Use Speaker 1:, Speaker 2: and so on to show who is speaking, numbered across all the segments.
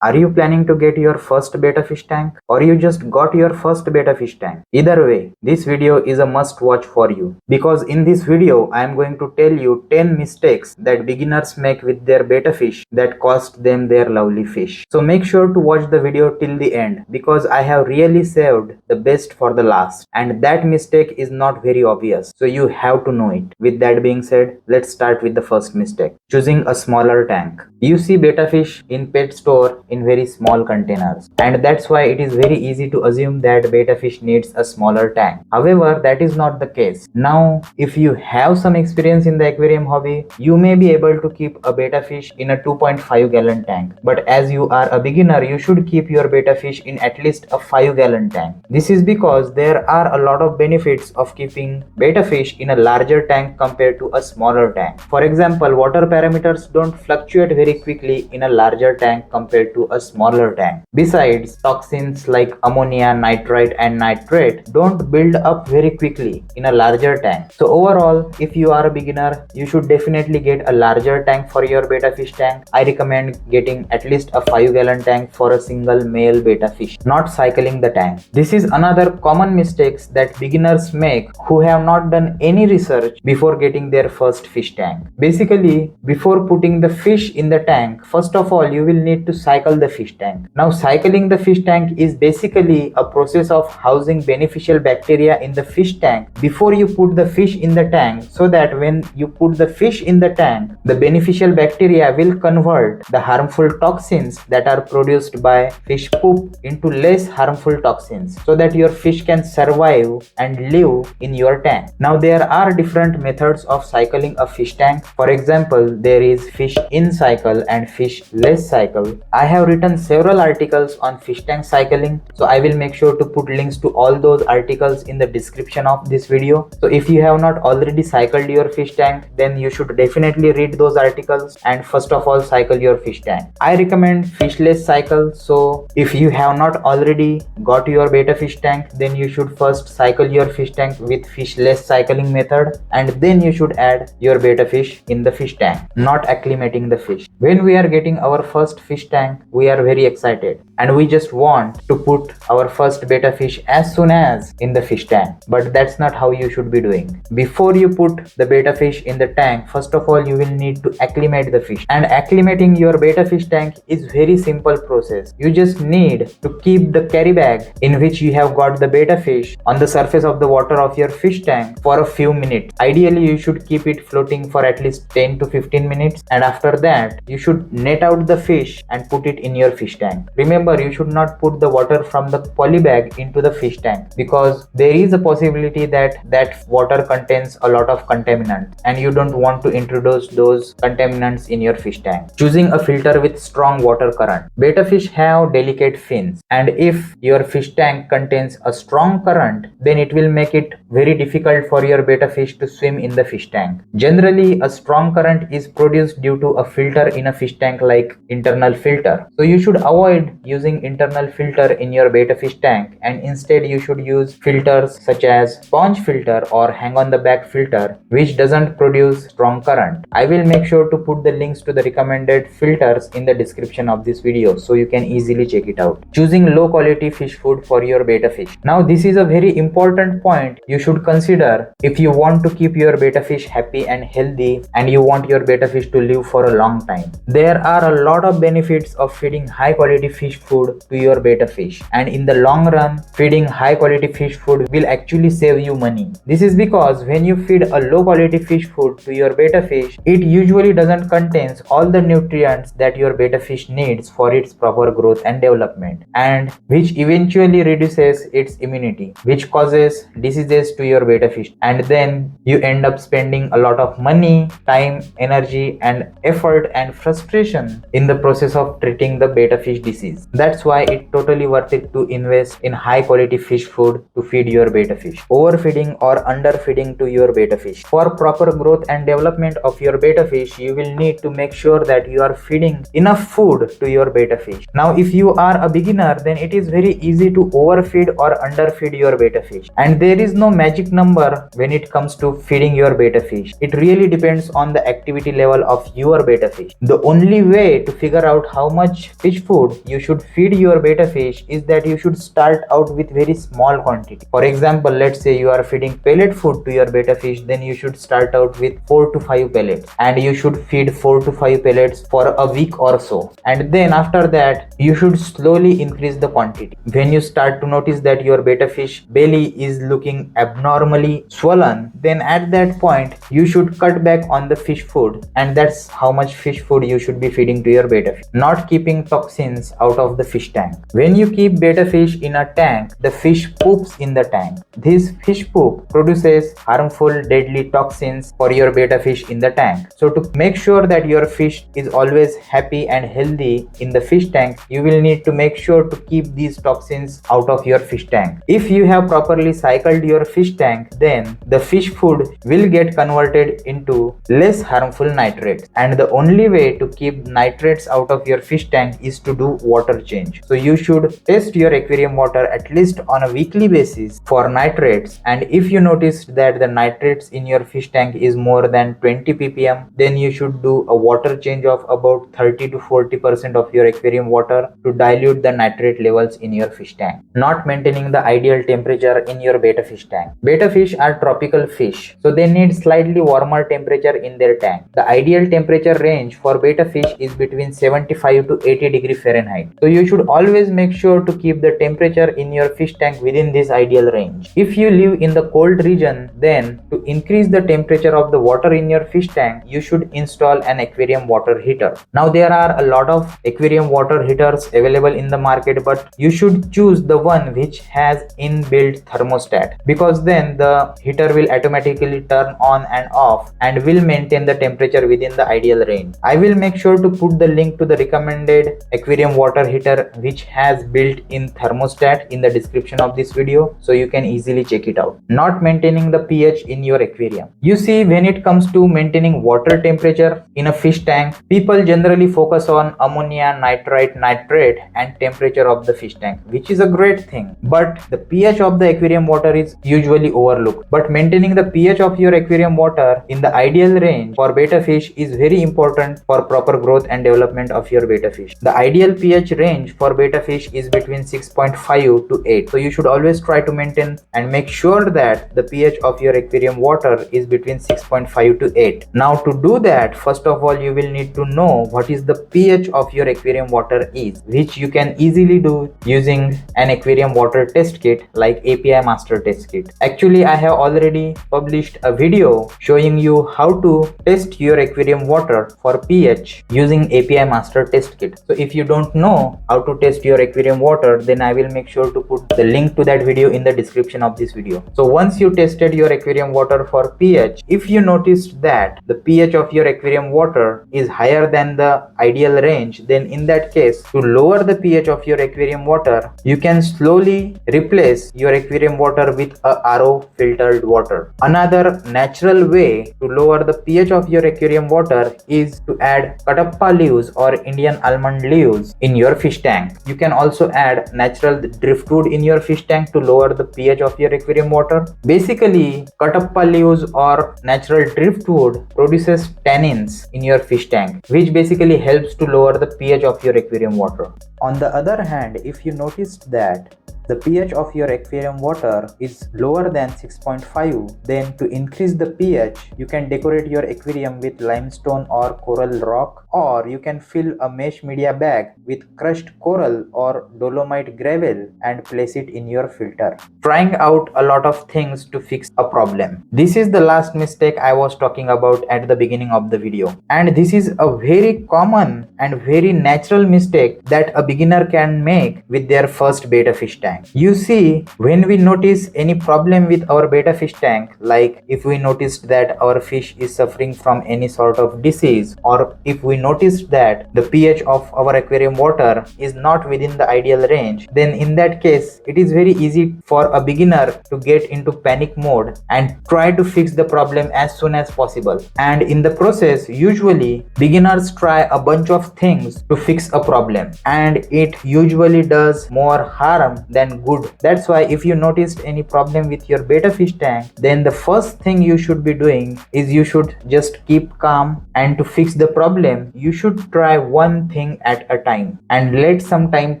Speaker 1: Are you planning to get your first betta fish tank, or you just got your first betta fish tank? Either way, this video is a must watch for you, because in this video I am going to tell you 10 mistakes that beginners make with their betta fish that cost them their lovely fish. So make sure to watch the video till the end, because I have really saved the best for the last, and that mistake is not very obvious, so you have to know it. With that being said, let's start with the first mistake: choosing a smaller tank. You see betta fish in pet store in very small containers, and that's why it is very easy to assume that betta fish needs a smaller tank. However, that is not the case. Now, if you have some experience in the aquarium hobby, you may be able to keep a betta fish in a 2.5 gallon tank. But as you are a beginner, you should keep your betta fish in at least a 5 gallon tank. This is because there are a lot of benefits of keeping betta fish in a larger tank compared to a smaller tank. For example, water parameters don't fluctuate very quickly in a larger tank compared to a smaller tank. Besides, toxins like ammonia, nitrite and nitrate don't build up very quickly in a larger tank. So overall, if you are a beginner, you should definitely get a larger tank for your betta fish tank. I recommend getting at least a 5 gallon tank for a single male betta fish, not cycling the tank. This is another common mistakes that beginners make who have not done any research before getting their first fish tank. Basically, before putting the fish in the tank, first of all you will need to cycle the fish tank. Now, cycling the fish tank is basically a process of housing beneficial bacteria in the fish tank before you put the fish in the tank, so that when you put the fish in the tank, the beneficial bacteria will convert the harmful toxins that are produced by fish poop into less harmful toxins, so that your fish can survive and live in your tank. Now, there are different methods of cycling a fish tank. For example, there is fish in cycle and fish less cycle. I have written several articles on fish tank cycling, so I will make sure to put links to all those articles in the description of this video. So if you have not already cycled your fish tank, then you should definitely read those articles and first of all cycle your fish tank. I recommend fishless cycle. So if you have not already got your betta fish tank, then you should first cycle your fish tank with fishless cycling method, and then you should add your betta fish in the fish tank, not acclimating the fish. When we are getting our first fish tank, we are very excited and we just want to put our first betta fish as soon as in the fish tank. But that's not how you should be doing. Before you put the betta fish in the tank, first of all you will need to acclimate the fish. And acclimating your betta fish tank is very simple process. You just need to keep the carry bag in which you have got the betta fish on the surface of the water of your fish tank for a few minutes. Ideally, you should keep it floating for at least 10 to 15 minutes, and after that you should net out the fish and put it in your fish tank. Remember, you should not put the water from the poly bag into the fish tank, because there is a possibility that that water contains a lot of contaminants and you don't want to introduce those contaminants in your fish tank. Choosing a filter with strong water current. Betta fish have delicate fins, and if your fish tank contains a strong current, then it will make it very difficult for your betta fish to swim in the fish tank. Generally, a strong current is produced due to a filter in a fish tank like internal filter. So you should avoid using internal filter in your betta fish tank, and instead you should use filters such as sponge filter or hang on the back filter, which doesn't produce strong current. I will make sure to put the links to the recommended filters in the description of this video so you can easily check it out. Choosing low quality fish food for your betta fish. Now, this is a very important point you should consider if you want to keep your betta fish happy and healthy and you want your betta fish to live for a long time. There are a lot of benefits of feeding high quality fish food to your betta fish, and in the long run, feeding high quality fish food will actually save you money. This is because when you feed a low quality fish food to your betta fish, it usually doesn't contain all the nutrients that your betta fish needs for its proper growth and development, and which eventually reduces its immunity, which causes diseases to your betta fish, and then you end up spending a lot of money, time, energy and effort and frustration in the process of treating the betta fish disease. That's why it's totally worth it to invest in high quality fish food to feed your betta fish. Overfeeding or underfeeding to your betta fish. For proper growth and development of your betta fish, you will need to make sure that you are feeding enough food to your betta fish. Now, if you are a beginner, then it is very easy to overfeed or underfeed your betta fish, and there is no magic number when it comes to feeding your betta fish. It really depends on the activity level of your betta fish. The only way to figure out how much much fish food you should feed your betta fish is that you should start out with very small quantity. For example, let's say you are feeding pellet food to your betta fish, then you should start out with 4 to 5 pellets, and you should feed 4 to 5 pellets for a week or so, and then after that you should slowly increase the quantity. When you start to notice that your betta fish belly is looking abnormally swollen, then at that point you should cut back on the fish food, and that's how much fish food you should be feeding to your betta fish. Not keeping toxins out of the fish tank. When you keep betta fish in a tank, the fish poops in the tank. This fish poop produces harmful deadly toxins for your betta fish in the tank. So to make sure that your fish is always happy and healthy in the fish tank, you will need to make sure to keep these toxins out of your fish tank. If you have properly cycled your fish tank, then the fish food will get converted into less harmful nitrates, and the only way to keep nitrates out of your fish tank is to do water change. So you should test your aquarium water at least on a weekly basis for nitrates, and if you notice that the nitrates in your fish tank is more than 20 ppm, then you should do a water change of about 30 to 40% of your aquarium water to dilute the nitrate levels in your fish tank. Not maintaining the ideal temperature in your betta fish tank. Betta fish are tropical fish, so they need slightly warmer temperature in their tank. The ideal temperature range for betta fish is between 75 to 80 degree Fahrenheit. So you should always make sure to keep the temperature in your fish tank within this ideal range. If you live in the cold region, then to increase the temperature of the water in your fish tank, you should install an aquarium water heater. Now there are a lot of aquarium water heaters available in the market, but you should choose the one which has inbuilt thermostat, because then the heater will automatically turn on and off and will maintain the temperature within the ideal range. I will make sure to put the link to the recommended aquarium water heater which has built-in thermostat in the description of this video, so you can easily check it out. Not maintaining the pH in your aquarium. You see, when it comes to maintaining water temperature in a fish tank, people generally focus on ammonia, nitrite, nitrate and temperature of the fish tank, which is a great thing, but the pH of the aquarium water is usually overlooked. But maintaining the pH of your aquarium water in the ideal range for betta fish is very important for proper growth and development of your betta fish. The ideal pH range for betta fish is between 6.5 to 8, so you should always try to maintain and make sure that the pH of your aquarium water is between 6.5 to 8. Now to do that, first of all you will need to know what is the pH of your aquarium water is, which you can easily do using an aquarium water test kit like API Master Test Kit. Actually, I have already published a video showing you how to test your aquarium water for pH using API Master Test Kit. So if you don't know how to test your aquarium water, then I will make sure to put the link to that video in the description of this video. So once you tested your aquarium water for pH, if you noticed that the pH of your aquarium water is higher than the ideal range, then in that case, to lower the pH of your aquarium water, you can slowly replace your aquarium water with a RO filtered water. Another natural way to lower the pH of your aquarium water is to add katappa leaves or Indian almond leaves in your fish tank. You can also add natural driftwood in your fish tank to lower the pH of your aquarium water. Basically, katappa leaves or natural driftwood produces tannins in your fish tank, which basically helps to lower the pH of your aquarium water. On the other hand, if you noticed that the pH of your aquarium water is lower than 6.5, then to increase the pH, you can decorate your aquarium with limestone or coral rock, or you can fill a mesh media bag with crushed coral or dolomite gravel and place it in your filter. Trying out a lot of things to fix a problem. This is the last mistake I was talking about at the beginning of the video, and this is a very common and very natural mistake that a beginner can make with their first betta fish tank. You see, when we notice any problem with our betta fish tank, like if we noticed that our fish is suffering from any sort of disease, or if we noticed that the pH of our aquarium water is not within the ideal range, then in that case it is very easy for a beginner to get into panic mode and try to fix the problem as soon as possible. And in the process, usually beginners try a bunch of things to fix a problem, and it usually does more harm than then good. That's why if you noticed any problem with your betta fish tank, then the first thing you should be doing is you should just keep calm, and to fix the problem you should try one thing at a time and let some time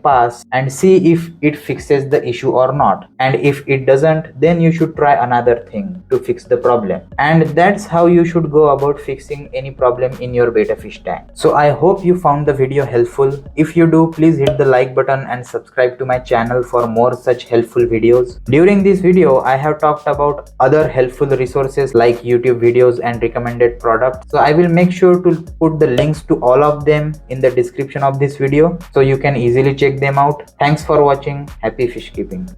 Speaker 1: pass and see if it fixes the issue or not. And if it doesn't, then you should try another thing to fix the problem. And that's how you should go about fixing any problem in your betta fish tank. So I hope you found the video helpful. If you do, please hit the like button and subscribe to my channel for more such helpful videos. During this video I have talked about other helpful resources like YouTube videos and recommended products. So I will make sure to put the links to all of them in the description of this video so you can easily check them out. Thanks for watching. Happy fish keeping.